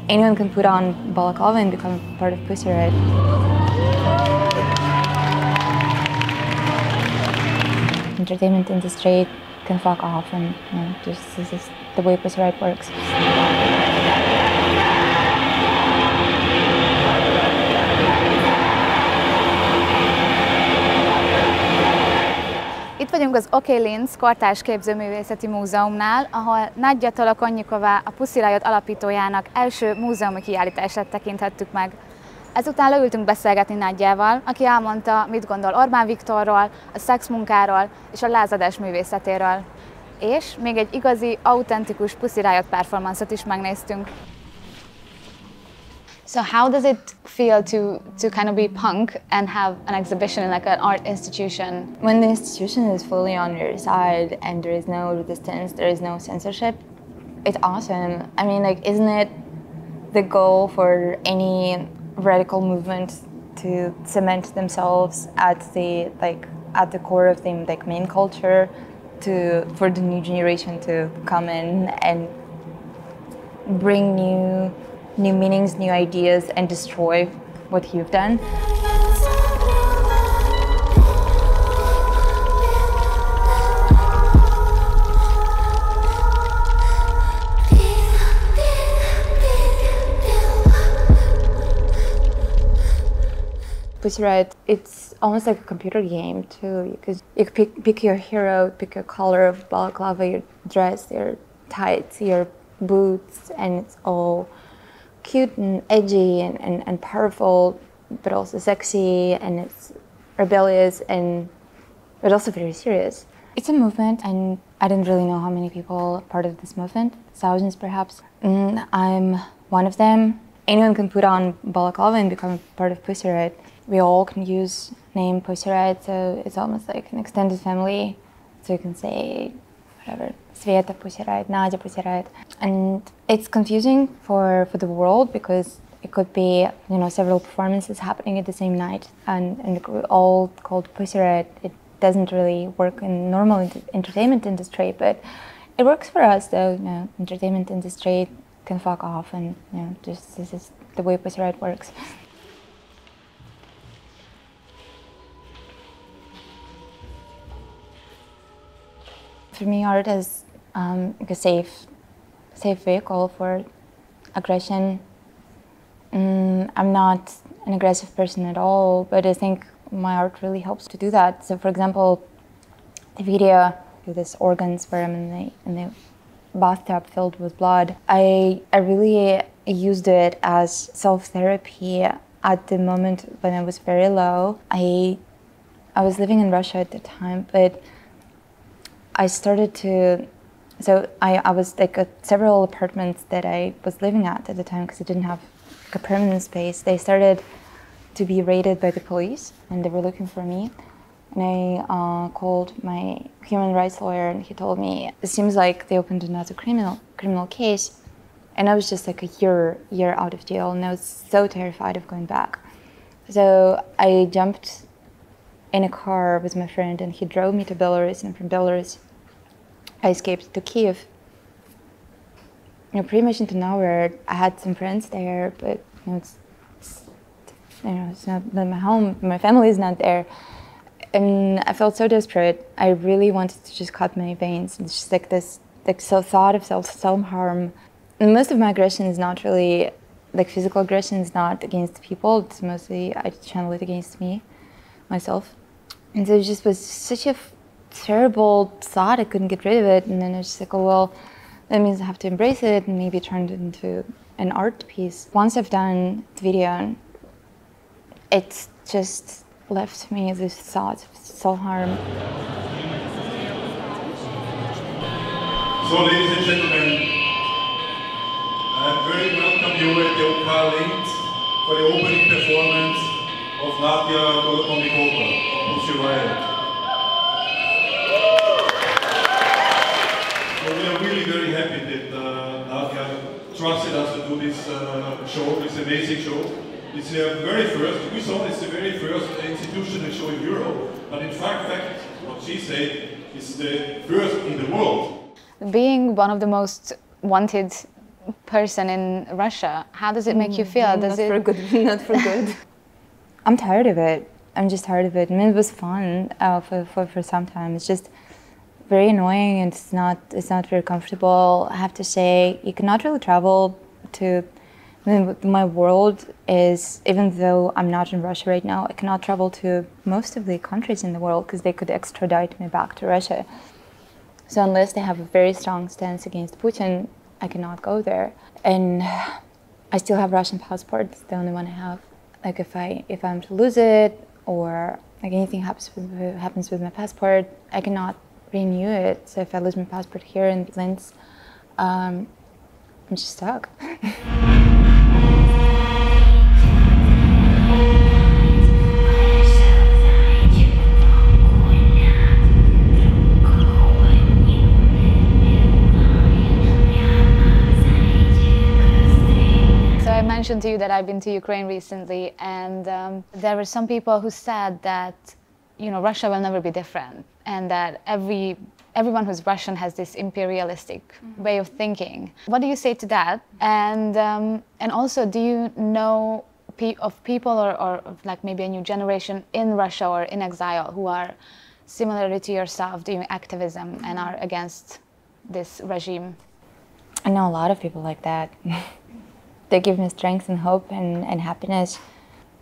Anyone can put on balaclava and become part of Pussy Riot. Entertainment industry can fuck off, and this is the way Pussy Riot works. Itt vagyunk az OK Linz Kortárs Képzőművészeti Múzeumnál, ahol Nadja Tolokonnyikova, a Pussy Riot alapítójának első múzeumi kiállítását tekinthettük meg. Ezután leültünk beszélgetni Nadjával, aki elmondta, mit gondol Orbán Viktorról, a szexmunkáról és a lázadás művészetéről. És még egy igazi, autentikus Pussy Riot performance-ot is megnéztünk. So how does it feel to kind of be punk and have an exhibition in like an art institution? When the institution is fully on your side and there is no resistance, there is no censorship, it's awesome. I mean, like, isn't it the goal for any radical movement to cement themselves at the core of the main culture, for the new generation to come in and bring new meanings, new ideas, and destroy what you've done. Pussy Riot, it's almost like a computer game too, because you pick your hero, pick your color of balaclava, your dress, your tights, your boots, and it's all cute and edgy and powerful, but also sexy, and it's rebellious, but also very serious. It's a movement, and I didn't really know how many people are part of this movement, thousands perhaps. I'm one of them. Anyone can put on balaclava and become part of Pussy Riot. We all can use name Pussy Riot, so it's almost like an extended family. So you can say whatever, Sveta Pussy Riot, Nadja Pussy Riot. And it's confusing for the world because it could be, several performances happening at the same night and all called Pussy Riot. It doesn't really work in normal entertainment industry, but it works for us though. Entertainment industry can fuck off, and this is the way Pussy Riot works. For me, art is like a safe vehicle for aggression. I'm not an aggressive person at all, but I think my art really helps to do that. So, for example, the video with these organs where I'm in the bathtub filled with blood, I really used it as self-therapy at the moment when I was very low. I was living in Russia at the time, but I started to, so I was like at several apartments that I was living at the time because I didn't have like a permanent space. They started to be raided by the police and they were looking for me. And I called my human rights lawyer and he told me, it seems like they opened another criminal case. And I was just like a year out of jail and I was so terrified of going back. So I jumped in a car with my friend and he drove me to Belarus, and from Belarus I escaped to Kiev. Pretty much into nowhere. I had some friends there, but it's not my home. My family is not there, and I felt so desperate. I really wanted to just cut my veins. It's just like this, thought of self-harm. And most of my aggression is not really physical aggression. Is not against people. It's mostly I channel it against myself. And so it just was such a terrible thought. I couldn't get rid of it. And then I was just like, oh well, that means I have to embrace it and maybe turn it into an art piece. Once I've done the video, it just left me this thought of self-harm. So, ladies and gentlemen, I very welcome you at the OK Linz for the opening performance of Nadja Tolokonnyikova of Pussy Riot. So we are really very happy that Nadja trusted us to do this show, this amazing show. It's the very first, we thought it's the very first institutional show in Europe, but in fact, what she said is the first in the world. Being one of the most wanted person in Russia. How does it make you feel? Not for good. Not for good. I'm tired of it. I'm just tired of it. I mean, it was fun for some time. It's just very annoying, and it's not very comfortable. I have to say, you cannot really travel to. I mean, my world is, even though I'm not in Russia right now, I cannot travel to most of the countries in the world because they could extradite me back to Russia. So unless they have a very strong stance against Putin, I cannot go there. And I still have Russian passport. It's the only one I have. Like if I'm to lose it, or like anything happens with my passport, I cannot renew it. So if I lose my passport here in Linz, I'm just stuck. I mentioned to you that I've been to Ukraine recently, and there were some people who said that, you know, Russia will never be different, and that everyone who's Russian has this imperialistic way of thinking. What do you say to that? And also, do you know of people or of like maybe a new generation in Russia or in exile who are similarly to yourself doing activism and are against this regime? I know a lot of people like that. They give me strength and hope and happiness.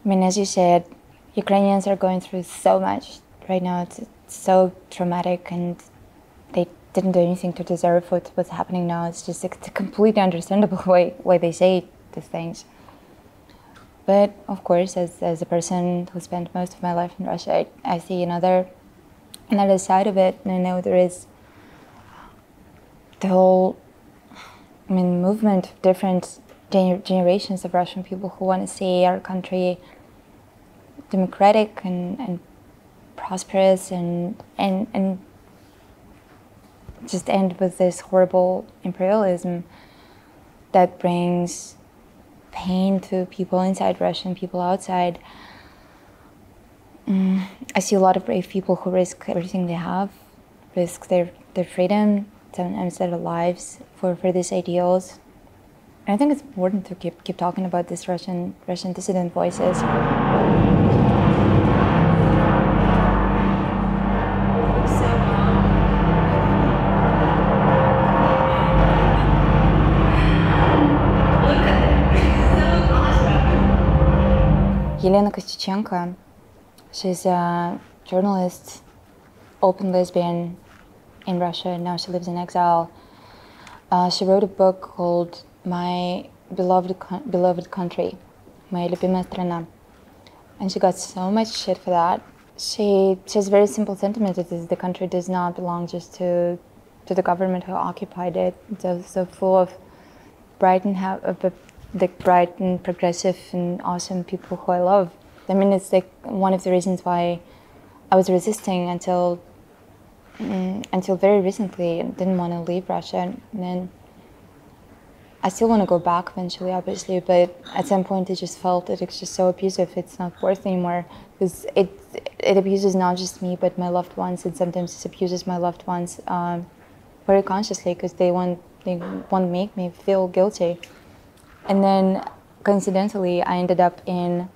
I mean, as you said, Ukrainians are going through so much right now. It's so traumatic, and they didn't do anything to deserve what's happening now. It's just it's a completely understandable why they say these things. But of course, as a person who spent most of my life in Russia, I see another side of it, and I know there is the whole, I mean, movement of different generations of Russian people who want to see our country democratic and prosperous and just end with this horrible imperialism that brings pain to people inside Russia and people outside. I see a lot of brave people who risk everything they have, risk their freedom, sometimes their lives for these ideals. I think it's important to keep talking about these Russian dissident voices. Елена Kostюченko, she's a journalist, open lesbian in Russia, and now she lives in exile. She wrote a book called My Beloved Country, Моя любимая страна. And she got so much shit for that. She has very simple sentiment that the country does not belong just to the government who occupied it. It's so full of bright and progressive and awesome people who I love. I mean, it's like one of the reasons why I was resisting until very recently and didn't want to leave Russia. And then I still want to go back eventually, obviously, but at some point I just felt that it's just so abusive. It's not worth anymore, because it abuses not just me, but my loved ones, and sometimes it abuses my loved ones very consciously, because they want to make me feel guilty. And then, coincidentally, I ended up in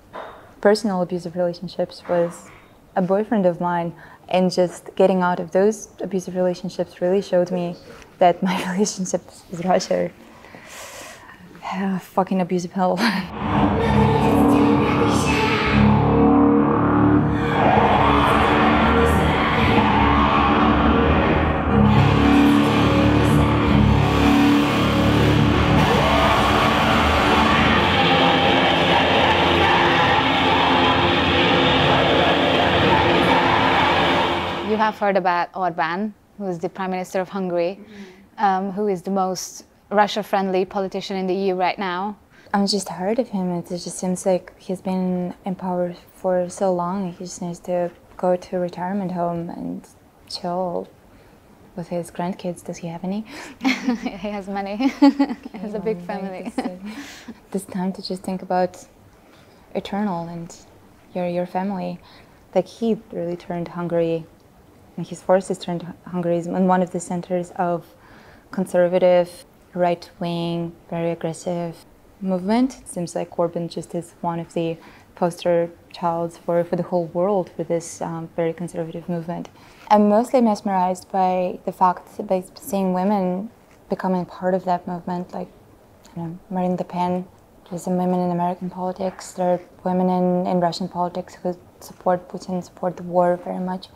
personal abusive relationships with a boyfriend of mine, and just getting out of those abusive relationships really showed me that my relationships with Russia are fucking abusive hell. You have heard about Orbán, who is the Prime Minister of Hungary, who is the most Russia-friendly politician in the EU right now. I'm just tired of him. It just seems like he's been in power for so long. He just needs to go to a retirement home and chill with his grandkids. Does he have any? He has many. He has a big family. It's time to just think about eternal and your family. Like, he really turned Hungary, and his forces turned Hungary in one of the centers of conservative right-wing, very aggressive movement. It seems like Orbán just is one of the poster childs for the whole world for this very conservative movement. I'm mostly mesmerized by the fact, by seeing women becoming part of that movement, like, you know, Marine Le Pen. There's some women in American politics. There are women in Russian politics who support Putin, support the war very much.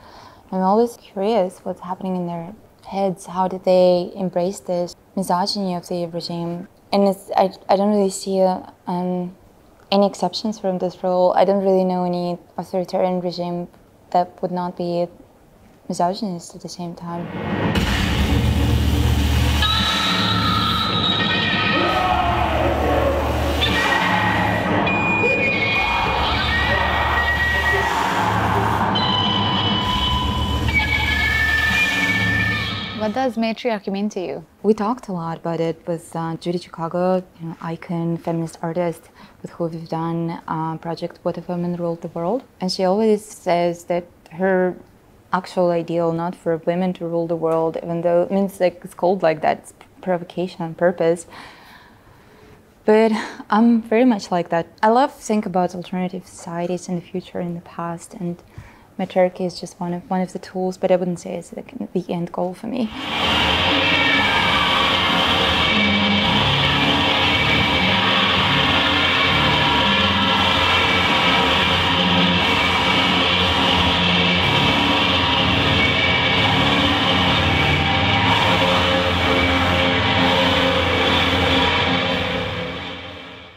I'm always curious what's happening in their heads. How did they embrace this misogyny of the regime? And I don't really see any exceptions from this rule. I don't really know any authoritarian regime that would not be misogynist at the same time. What does matriarchy mean to you? We talked a lot about it with Judy Chicago, you know, icon, feminist artist, with who we've done project What If Women Ruled the World. And she always says that her actual ideal, not for women to rule the world, even though it means like it's called like that, it's provocation on purpose. But I'm very much like that. I love to think about alternative societies in the future, in the past, and matriarchy is just one of the tools, but I wouldn't say it's like the end goal for me.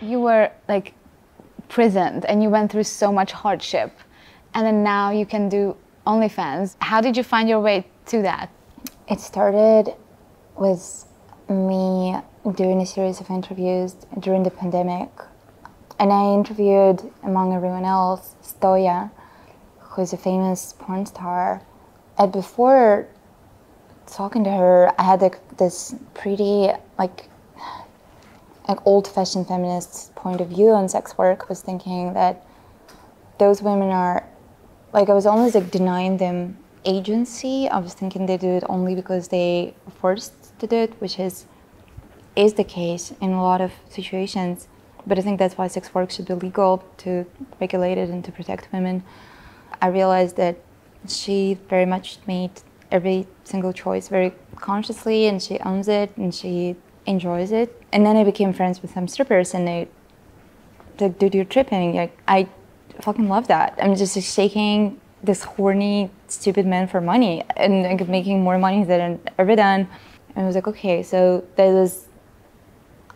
You were like prisoned and you went through so much hardship. And then now you can do OnlyFans. How did you find your way to that? It started with me doing a series of interviews during the pandemic. And I interviewed, among everyone else, Stoya, who's a famous porn star. And before talking to her, I had like this pretty like old-fashioned feminist point of view on sex work. I was thinking that those women are, like, I was almost like denying them agency. I was thinking they do it only because they were forced to do it, which is the case in a lot of situations. But I think that's why sex work should be legal, to regulate it and to protect women. I realized that she very much made every single choice very consciously, and she owns it and she enjoys it. And then I became friends with some strippers, and they like, dude, you're tripping. Like, I fucking love that. I'm just shaking this horny, stupid man for money and like, making more money than I've ever done. And I was like, okay, so that was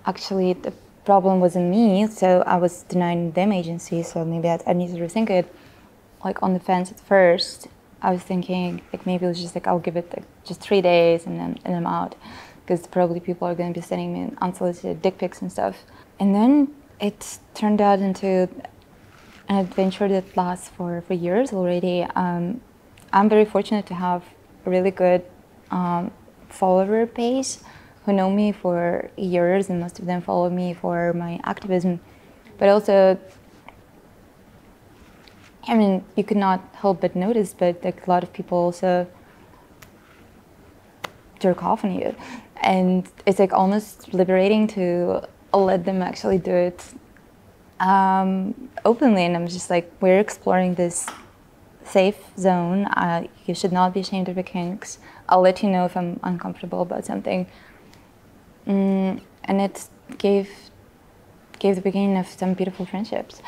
actually, the problem wasn't me, so I was denying them agency, so maybe I need to rethink it. Like on the fence at first, I was thinking like maybe it was just like I'll give it like just 3 days and then I'm out, because probably people are going to be sending me unsolicited dick pics and stuff. And then it turned out into an adventure that lasts for years already. I'm very fortunate to have a really good follower base who know me for years, and most of them follow me for my activism. But also, I mean, you could not help but notice, but like a lot of people also jerk off on you. And it's like almost liberating to let them actually do it openly. And I'm just like, we're exploring this safe zone. You should not be ashamed of your kinks. I'll let you know if I'm uncomfortable about something. And it gave the beginning of some beautiful friendships.